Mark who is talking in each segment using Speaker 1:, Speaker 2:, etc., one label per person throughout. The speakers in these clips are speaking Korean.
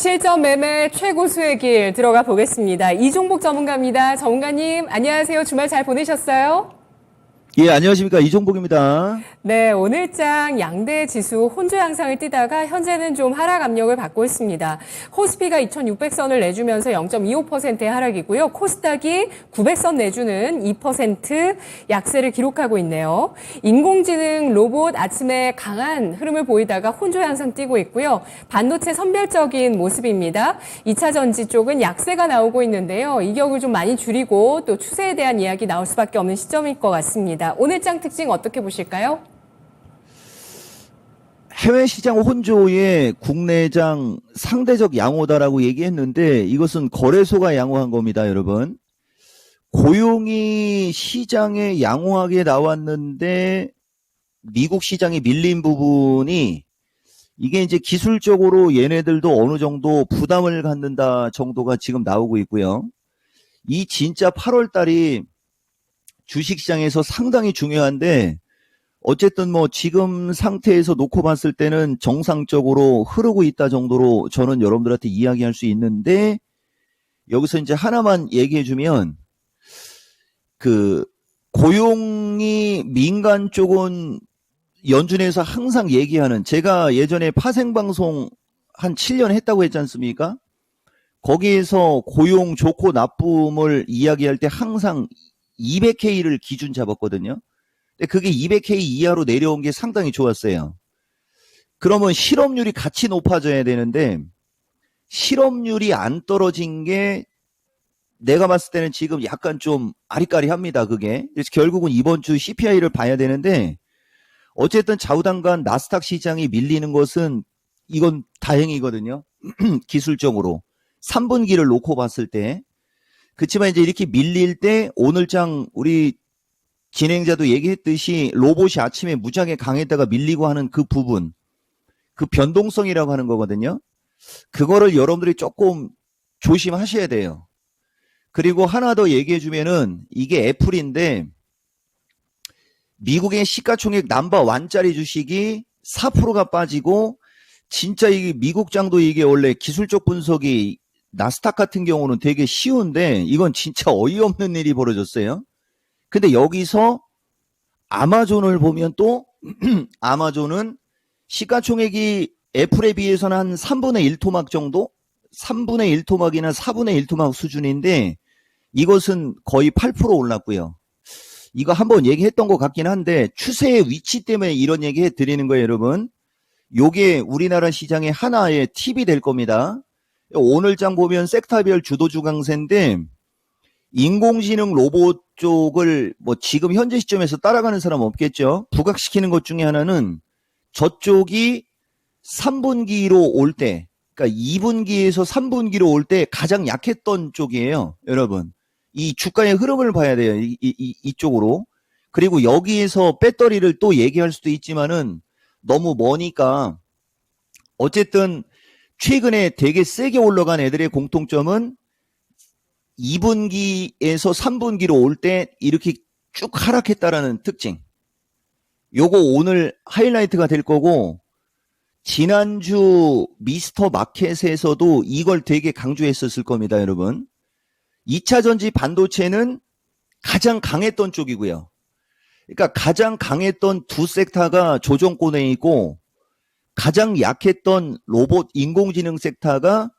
Speaker 1: 고실점 매매 최고 수의 길 들어가 보겠습니다. 이종복 전문가입니다. 전문가님, 안녕하세요. 주말 잘 보내셨어요?
Speaker 2: 예, 안녕하십니까. 이종복입니다.
Speaker 1: 네, 오늘장 양대 지수 혼조 양상을 띠다가 현재는 좀 하락 압력을 받고 있습니다. 코스피가 2600선을 내주면서 0.25%의 하락이고요. 코스닥이 900선 내주는 2% 약세를 기록하고 있네요. 인공지능 로봇 아침에 강한 흐름을 보이다가 혼조 양상 띠고 있고요. 반도체 선별적인 모습입니다. 2차 전지 쪽은 약세가 나오고 있는데요. 이격을 좀 많이 줄이고 또 추세에 대한 이야기 나올 수밖에 없는 시점일 것 같습니다. 오늘장 특징 어떻게 보실까요?
Speaker 2: 해외 시장 혼조에 국내장 상대적 양호다라고 얘기했는데 이것은 거래소가 양호한 겁니다, 여러분. 고용이 시장에 양호하게 나왔는데 미국 시장이 밀린 부분이 이게 이제 기술적으로 얘네들도 어느 정도 부담을 갖는다 정도가 지금 나오고 있고요. 이 진짜 8월 달이 주식시장에서 상당히 중요한데 어쨌든 뭐 지금 상태에서 놓고 봤을 때는 정상적으로 흐르고 있다 정도로 저는 여러분들한테 이야기할 수 있는데 여기서 이제 하나만 얘기해 주면 그 고용이 민간 쪽은 연준에서 항상 얘기하는 제가 예전에 파생방송 한 7년 했다고 했지 않습니까? 거기에서 고용 좋고 나쁨을 이야기할 때 항상 200K를 기준 잡았거든요. 근데 그게 200K 이하로 내려온 게 상당히 좋았어요. 그러면 실업률이 같이 높아져야 되는데 실업률이 안 떨어진 게 내가 봤을 때는 지금 약간 좀 아리까리합니다. 그게. 그래서 결국은 이번 주 CPI를 봐야 되는데 어쨌든 좌우당간 나스닥 시장이 밀리는 것은 이건 다행이거든요. 기술적으로. 3분기를 놓고 봤을 때. 그렇지만 이제 이렇게 밀릴 때 오늘장 우리 진행자도 얘기했듯이 로봇이 아침에 무지하게 강했다가 밀리고 하는 그 부분, 그 변동성이라고 하는 거거든요. 그거를 여러분들이 조금 조심하셔야 돼요. 그리고 하나 더 얘기해 주면은 이게 애플인데 미국의 시가총액 넘버 1짜리 주식이 4%가 빠지고 진짜 이 미국장도 이게 원래 기술적 분석이 나스닥 같은 경우는 되게 쉬운데 이건 진짜 어이없는 일이 벌어졌어요. 근데 여기서 아마존을 보면 또 아마존은 시가총액이 애플에 비해서는 한 3분의 1토막 정도? 3분의 1토막이나 4분의 1토막 수준인데 이것은 거의 8% 올랐고요. 이거 한번 얘기했던 것 같긴 한데 추세의 위치 때문에 이런 얘기 해드리는 거예요, 여러분. 요게 우리나라 시장의 하나의 팁이 될 겁니다. 오늘장 보면 섹터별 주도주 강세인데 인공지능 로봇 쪽을 뭐 지금 현재 시점에서 따라가는 사람 없겠죠. 부각시키는 것 중에 하나는 저쪽이 3분기로 올 때, 그러니까 2분기에서 3분기로 올 때 가장 약했던 쪽이에요, 여러분. 이 주가의 흐름을 봐야 돼요, 이쪽으로. 그리고 여기에서 배터리를 또 얘기할 수도 있지만은 너무 머니까 어쨌든 최근에 되게 세게 올라간 애들의 공통점은 2분기에서 3분기로 올 때 이렇게 쭉 하락했다라는 특징. 요거 오늘 하이라이트가 될 거고 지난주 미스터 마켓에서도 이걸 되게 강조했었을 겁니다, 여러분. 2차 전지 반도체는 가장 강했던 쪽이고요. 그러니까 가장 강했던 두 섹터가 조정권에 있고 가장 약했던 로봇 인공지능 섹터가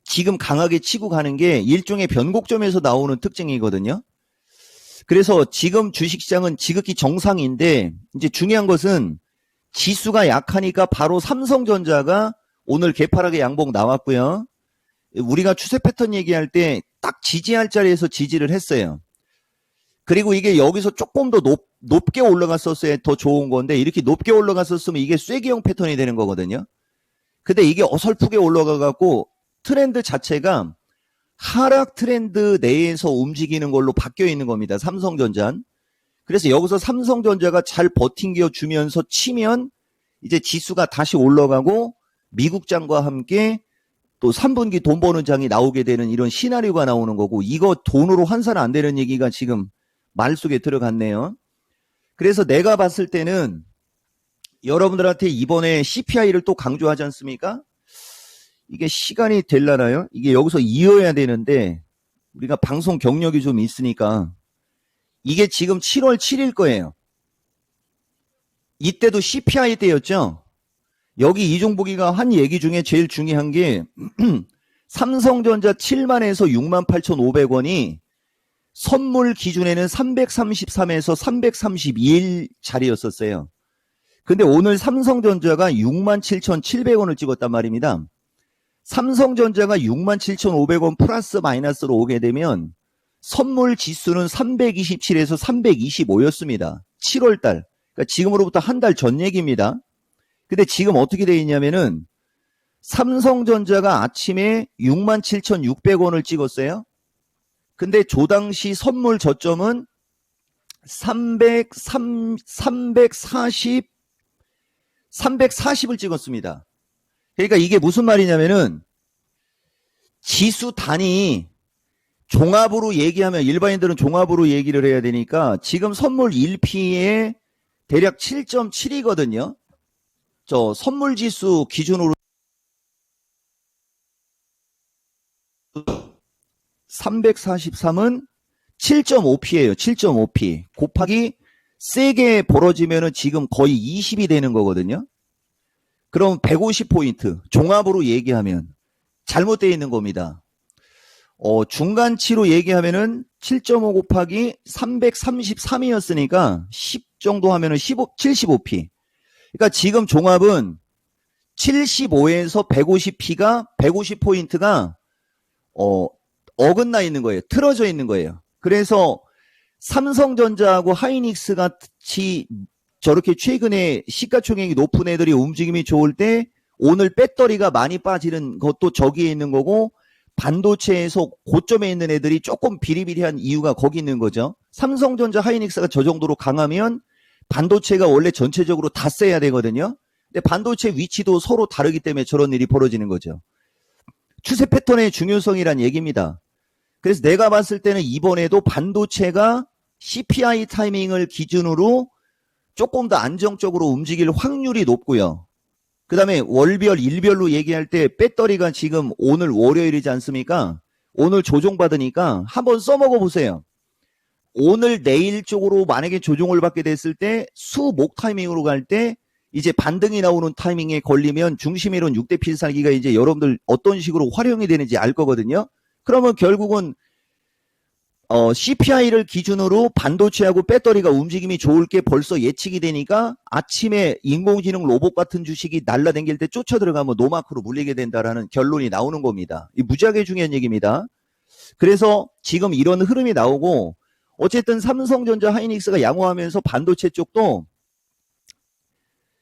Speaker 2: 지금 강하게 치고 가는 게 일종의 변곡점에서 나오는 특징이거든요. 그래서 지금 주식시장은 지극히 정상인데 이제 중요한 것은 지수가 약하니까 바로 삼성전자가 오늘 개파락의 양봉 나왔고요. 우리가 추세 패턴 얘기할 때 딱 지지할 자리에서 지지를 했어요. 그리고 이게 여기서 조금 더 높게 올라갔었어야 더 좋은 건데 이렇게 높게 올라갔었으면 이게 쐐기형 패턴이 되는 거거든요. 근데 이게 어설프게 올라가갖고 트렌드 자체가 하락 트렌드 내에서 움직이는 걸로 바뀌어 있는 겁니다. 삼성전자는. 그래서 여기서 삼성전자가 잘 버팅겨 주면서 치면 이제 지수가 다시 올라가고 미국장과 함께 또 3분기 돈 버는 장이 나오게 되는 이런 시나리오가 나오는 거고 이거 돈으로 환산 안 되는 얘기가 지금 말 속에 들어갔네요. 그래서 내가 봤을 때는 여러분들한테 이번에 CPI를 또 강조하지 않습니까? 이게 시간이 될라나요? 이게 여기서 이어야 되는데 우리가 방송 경력이 좀 있으니까 이게 지금 7월 7일 거예요. 이때도 CPI 때였죠. 여기 이종복이가 한 얘기 중에 제일 중요한 게 삼성전자 7만에서 6만 8,500원이 선물 기준에는 333에서 332일짜리였었어요. 근데 오늘 삼성전자가 67,700원을 찍었단 말입니다. 삼성전자가 67,500원 플러스 마이너스로 오게 되면 선물 지수는 327에서 325였습니다. 7월달. 그러니까 지금으로부터 한 달 전 얘기입니다. 근데 지금 어떻게 되어 있냐면은 삼성전자가 아침에 67,600원을 찍었어요. 근데 조 당시 선물 저점은 340을 찍었습니다. 그러니까 이게 무슨 말이냐면은 지수 단위 종합으로 얘기하면 일반인들은 종합으로 얘기를 해야 되니까 지금 선물 1P에 대략 7.7이거든요. 저 선물 지수 기준으로 343은 7.5P예요. 7.5P 곱하기 세게 벌어지면은 지금 거의 20이 되는 거거든요. 그럼 150포인트 종합으로 얘기하면 잘못되어 있는 겁니다. 중간치로 얘기하면은 7.5 곱하기 333이었으니까 10 정도 하면은 75P. 그러니까 지금 종합은 75에서 150P가 150포인트가 어긋나 있는 거예요. 틀어져 있는 거예요. 그래서 삼성전자하고 하이닉스 같이 저렇게 최근에 시가총액이 높은 애들이 움직임이 좋을 때 오늘 배터리가 많이 빠지는 것도 저기에 있는 거고 반도체에서 고점에 있는 애들이 조금 비리비리한 이유가 거기 있는 거죠. 삼성전자 하이닉스가 저 정도로 강하면 반도체가 원래 전체적으로 다 세야 되거든요. 근데 반도체 위치도 서로 다르기 때문에 저런 일이 벌어지는 거죠. 추세 패턴의 중요성이란 얘기입니다. 그래서 내가 봤을 때는 이번에도 반도체가 CPI 타이밍을 기준으로 조금 더 안정적으로 움직일 확률이 높고요. 그 다음에 월별, 일별로 얘기할 때 배터리가 지금 오늘 월요일이지 않습니까? 오늘 조정받으니까 한번 써먹어 보세요. 오늘 내일 쪽으로 만약에 조정을 받게 됐을 때 수목 타이밍으로 갈 때 이제 반등이 나오는 타이밍에 걸리면 중심이론 6대 필살기가 이제 여러분들 어떤 식으로 활용이 되는지 알 거거든요. 그러면 결국은 CPI를 기준으로 반도체하고 배터리가 움직임이 좋을 게 벌써 예측이 되니까 아침에 인공지능 로봇 같은 주식이 날라다닐 때 쫓아 들어가면 노마크로 물리게 된다라는 결론이 나오는 겁니다. 이 무지하게 중요한 얘기입니다. 그래서 지금 이런 흐름이 나오고 어쨌든 삼성전자 하이닉스가 양호하면서 반도체 쪽도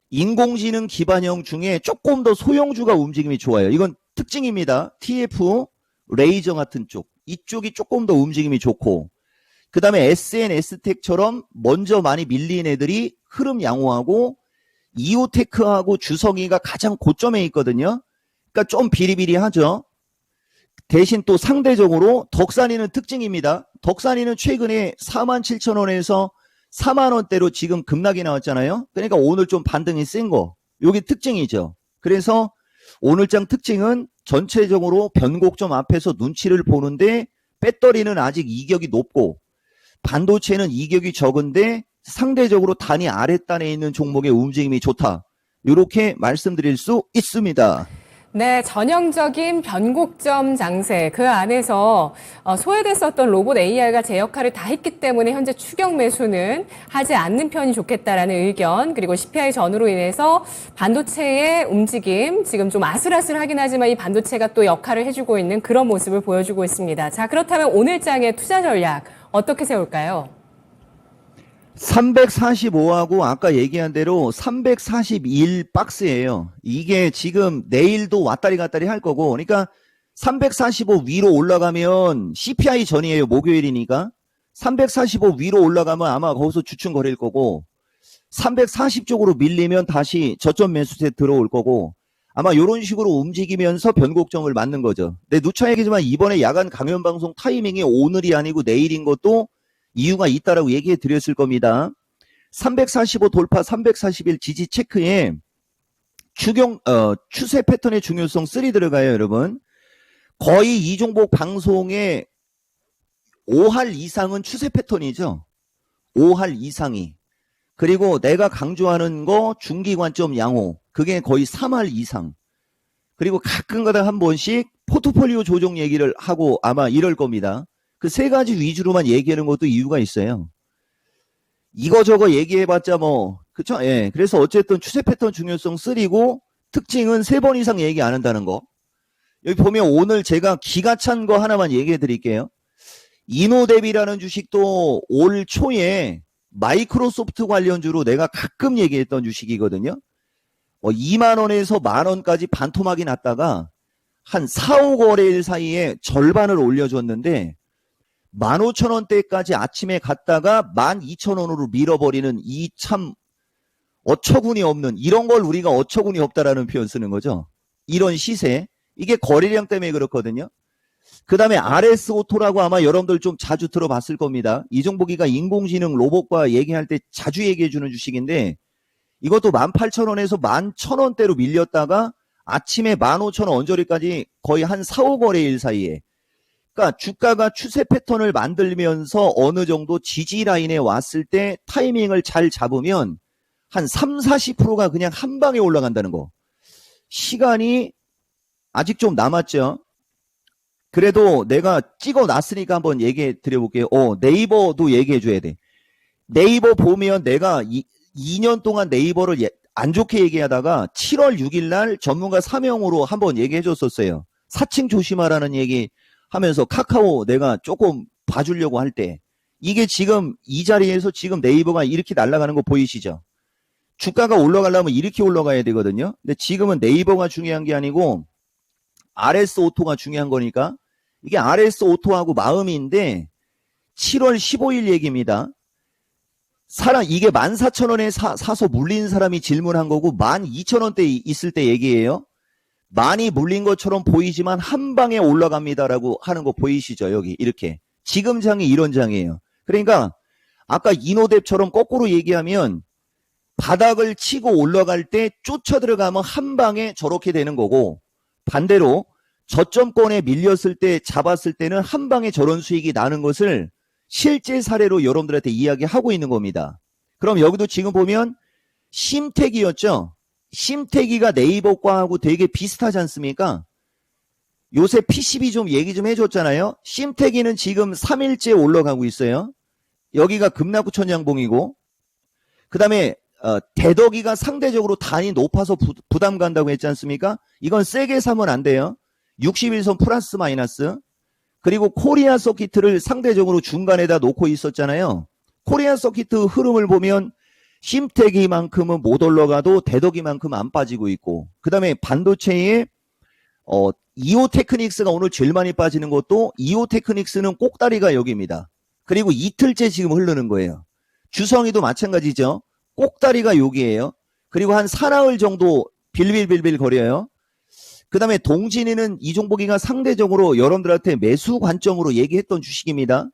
Speaker 2: 인공지능 기반형 중에 조금 더 소형주가 움직임이 좋아요. 이건 특징입니다. TF, 레이저 같은 쪽. 이쪽이 조금 더 움직임이 좋고 그 다음에 SNS텍처럼 먼저 많이 밀린 애들이 흐름 양호하고 이오테크하고 주성이가 가장 고점에 있거든요. 그러니까 좀 비리비리하죠. 대신 또 상대적으로 덕산이는 특징입니다. 덕산이는 최근에 47,000원에서 4만원대로 지금 급락이 나왔잖아요. 그러니까 오늘 좀 반등이 센 거. 요게 특징이죠. 그래서 오늘장 특징은 전체적으로 변곡점 앞에서 눈치를 보는데 배터리는 아직 이격이 높고 반도체는 이격이 적은데 상대적으로 단이 아랫단에 있는 종목의 움직임이 좋다. 이렇게 말씀드릴 수 있습니다.
Speaker 1: 네, 전형적인 변곡점 장세. 그 안에서 소외됐었던 로봇 AI가 제 역할을 다 했기 때문에 현재 추격 매수는 하지 않는 편이 좋겠다라는 의견. 그리고 CPI 전후로 인해서 반도체의 움직임 지금 좀 아슬아슬하긴 하지만 이 반도체가 또 역할을 해주고 있는 그런 모습을 보여주고 있습니다. 자, 그렇다면 오늘 장의 투자 전략 어떻게 세울까요?
Speaker 2: 345하고 아까 얘기한 대로 341 박스예요. 이게 지금 내일도 왔다리 갔다리 할 거고 그러니까 345 위로 올라가면 CPI 전이에요. 목요일이니까 345 위로 올라가면 아마 거기서 주춤거릴 거고 340 쪽으로 밀리면 다시 저점 매수세 들어올 거고 아마 이런 식으로 움직이면서 변곡점을 맞는 거죠. 근데 누차 얘기지만 이번에 야간 강연 방송 타이밍이 오늘이 아니고 내일인 것도 이유가 있다라고 얘기해 드렸을 겁니다. 345 돌파 341 지지 체크에 추세 패턴의 중요성 3 들어가요, 여러분. 거의 이 종목 방송에 5할 이상은 추세 패턴이죠. 5할 이상이. 그리고 내가 강조하는 거 중기 관점 양호. 그게 거의 3할 이상. 그리고 가끔가다 한 번씩 포트폴리오 조정 얘기를 하고 아마 이럴 겁니다. 그 세 가지 위주로만 얘기하는 것도 이유가 있어요. 이거저거 얘기해봤자 뭐, 그쵸? 예. 그래서 어쨌든 추세 패턴 중요성 3고 특징은 3번 이상 얘기 안 한다는 거. 여기 보면 오늘 제가 기가 찬 거 하나만 얘기해 드릴게요. 이노뎁이라는 주식도 올 초에 마이크로소프트 관련주로 내가 가끔 얘기했던 주식이거든요. 2만 원에서 만 원까지 반토막이 났다가 한 4, 5거래일 사이에 절반을 올려줬는데 15,000원대까지 아침에 갔다가 12,000원으로 밀어버리는 이 참 어처구니 없는, 이런 걸 우리가 어처구니 없다라는 표현 쓰는 거죠. 이런 시세. 이게 거래량 때문에 그렇거든요. 그 다음에 RS오토라고 아마 여러분들 좀 자주 들어봤을 겁니다. 이종복이가 인공지능 로봇과 얘기할 때 자주 얘기해주는 주식인데 이것도 18,000원에서 11,000원대로 밀렸다가 아침에 15,000원 언저리까지 거의 한 4, 5거래일 사이에, 그러니까 주가가 추세 패턴을 만들면서 어느 정도 지지 라인에 왔을 때 타이밍을 잘 잡으면 한 3, 40%가 그냥 한 방에 올라간다는 거. 시간이 아직 좀 남았죠. 그래도 내가 찍어놨으니까 한번 얘기해 드려볼게요. 네이버도 얘기해 줘야 돼. 네이버 보면 내가 2년 동안 네이버를 안 좋게 얘기하다가 7월 6일 날 전문가 사명으로 한번 얘기해 줬었어요. 사칭 조심하라는 얘기 하면서 카카오 내가 조금 봐주려고 할 때, 이게 지금 이 자리에서 지금 네이버가 이렇게 날아가는 거 보이시죠? 주가가 올라가려면 이렇게 올라가야 되거든요. 근데 지금은 네이버가 중요한 게 아니고 RS오토가 중요한 거니까, 이게 RS오토하고 마음인데 7월 15일 얘기입니다. 이게 14,000원에 사서 물린 사람이 질문한 거고 12,000원대 있을 때 얘기예요. 많이 물린 것처럼 보이지만 한 방에 올라갑니다라고 하는 거 보이시죠? 여기 이렇게. 지금 장이 이런 장이에요. 그러니까 아까 이노뎁처럼 거꾸로 얘기하면 바닥을 치고 올라갈 때 쫓아 들어가면 한 방에 저렇게 되는 거고, 반대로 저점권에 밀렸을 때 잡았을 때는 한 방에 저런 수익이 나는 것을 실제 사례로 여러분들한테 이야기하고 있는 겁니다. 그럼 여기도 지금 보면 심택이었죠. 심택이가 네이버과하고 되게 비슷하지 않습니까? 요새 PCB 좀 얘기 좀 해줬잖아요. 심택이는 지금 3일째 올라가고 있어요. 여기가 급락구천 양봉이고, 그 다음에 대덕이가 상대적으로 단이 높아서 부담 간다고 했지 않습니까? 이건 세게 사면 안 돼요. 61선 플러스 마이너스. 그리고 코리아 서키트를 상대적으로 중간에다 놓고 있었잖아요. 코리아 서키트 흐름을 보면 심택이만큼은 못 올라가도 대덕이만큼은 안 빠지고 있고, 그 다음에 반도체에 이오테크닉스가 오늘 제일 많이 빠지는 것도, 이오테크닉스는 꼭다리가 여기입니다. 그리고 이틀째 지금 흐르는 거예요. 주성이도 마찬가지죠. 꼭다리가 여기에요. 그리고 한 사나흘 정도 빌빌빌빌 거려요. 그 다음에 동진이는 이종복이가 상대적으로 여러분들한테 매수 관점으로 얘기했던 주식입니다.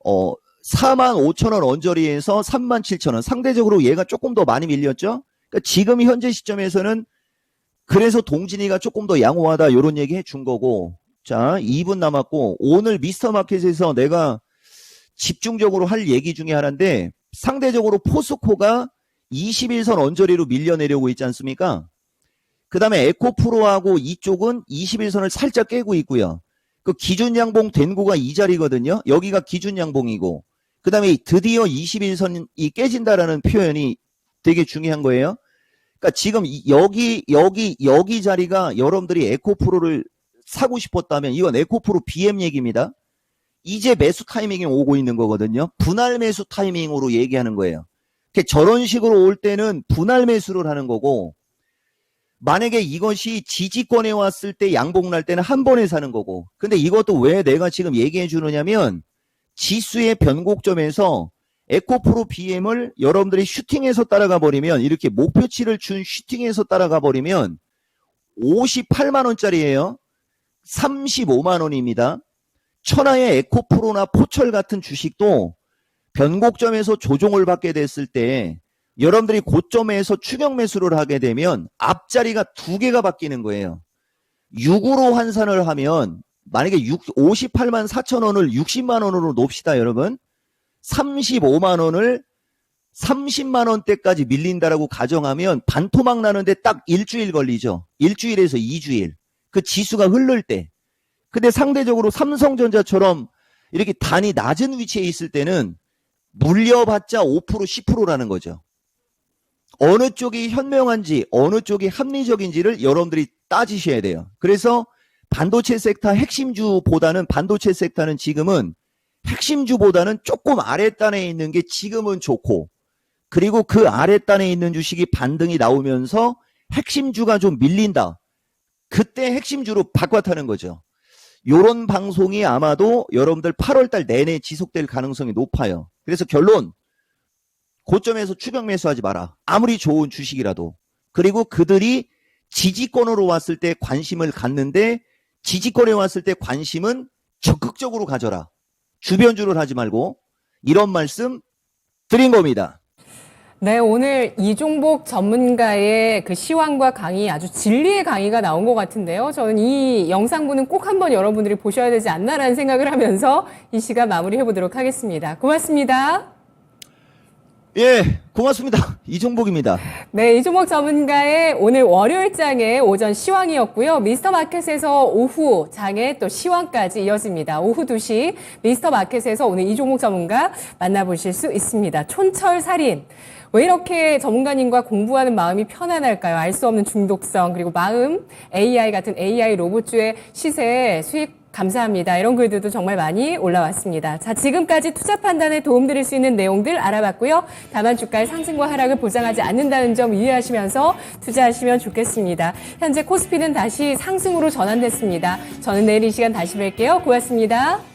Speaker 2: 45,000원 언저리에서 37,000원. 상대적으로 얘가 조금 더 많이 밀렸죠. 그러니까 지금 현재 시점에서는 그래서 동진이가 조금 더 양호하다 이런 얘기 해준 거고. 자, 2분 남았고, 오늘 미스터마켓에서 내가 집중적으로 할 얘기 중에 하나인데, 상대적으로 포스코가 21선 언저리로 밀려내려고 있지 않습니까? 그 다음에 에코프로하고 이쪽은 21선을 살짝 깨고 있고요. 그 기준양봉 된 구가 이 자리거든요. 여기가 기준양봉이고, 그 다음에 드디어 21선이 깨진다라는 표현이 되게 중요한 거예요. 그러니까 지금 여기 자리가 여러분들이 에코프로를 사고 싶었다면 이건 에코프로 BM 얘기입니다. 이제 매수 타이밍이 오고 있는 거거든요. 분할 매수 타이밍으로 얘기하는 거예요. 저런 식으로 올 때는 분할 매수를 하는 거고, 만약에 이것이 지지권에 왔을 때 양봉 날 때는 한 번에 사는 거고. 근데 이것도 왜 내가 지금 얘기해 주느냐면, 지수의 변곡점에서 에코프로 BM을 여러분들이 슈팅해서 따라가 버리면, 이렇게 목표치를 준 슈팅해서 따라가 버리면 58만 원짜리예요. 35만 원입니다. 천하의 에코프로나 포철 같은 주식도 변곡점에서 조종을 받게 됐을 때 여러분들이 고점에서 추격 매수를 하게 되면 앞자리가 2개가 바뀌는 거예요. 6으로 환산을 하면 만약에 58만 4천 원을 60만 원으로 놓읍시다, 여러분. 35만 원을 30만 원대까지 밀린다라고 가정하면 반토막 나는데 딱 일주일 걸리죠. 일주일에서 2주일. 그 지수가 흐를 때. 근데 상대적으로 삼성전자처럼 이렇게 단이 낮은 위치에 있을 때는 물려봤자 5% 10%라는 거죠. 어느 쪽이 현명한지 어느 쪽이 합리적인지를 여러분들이 따지셔야 돼요. 그래서 반도체 섹터 핵심주보다는 반도체 섹터는 지금은 핵심주보다는 조금 아랫단에 있는 게 지금은 좋고, 그리고 그 아랫단에 있는 주식이 반등이 나오면서 핵심주가 좀 밀린다. 그때 핵심주로 바꿔타는 거죠. 요런 방송이 아마도 여러분들 8월달 내내 지속될 가능성이 높아요. 그래서 결론, 고점에서 추격 매수하지 마라. 아무리 좋은 주식이라도. 그리고 그들이 지지권으로 왔을 때 관심을 갖는데, 지지권에 왔을 때 관심은 적극적으로 가져라. 주변주를 하지 말고. 이런 말씀 드린 겁니다.
Speaker 1: 네, 오늘 이종복 전문가의 그 시황과 강의, 아주 진리의 강의가 나온 것 같은데요. 저는 이 영상분은 꼭 한번 여러분들이 보셔야 되지 않나라는 생각을 하면서 이 시간 마무리해 보도록 하겠습니다. 고맙습니다.
Speaker 2: 예, 고맙습니다. 이종복입니다.
Speaker 1: 네, 이종복 전문가의 오늘 월요일장의 오전 시황이었고요. 미스터마켓에서 오후 장에 또 시황까지 이어집니다. 오후 2시 미스터마켓에서 오늘 이종복 전문가 만나보실 수 있습니다. 촌철살인. 왜 이렇게 전문가님과 공부하는 마음이 편안할까요? 알 수 없는 중독성, 그리고 마음, AI 같은 AI 로봇주의 시세, 수익 감사합니다. 이런 글들도 정말 많이 올라왔습니다. 자, 지금까지 투자 판단에 도움드릴 수 있는 내용들 알아봤고요. 다만 주가의 상승과 하락을 보장하지 않는다는 점 유의하시면서 투자하시면 좋겠습니다. 현재 코스피는 다시 상승으로 전환됐습니다. 저는 내일 이 시간 다시 뵐게요. 고맙습니다.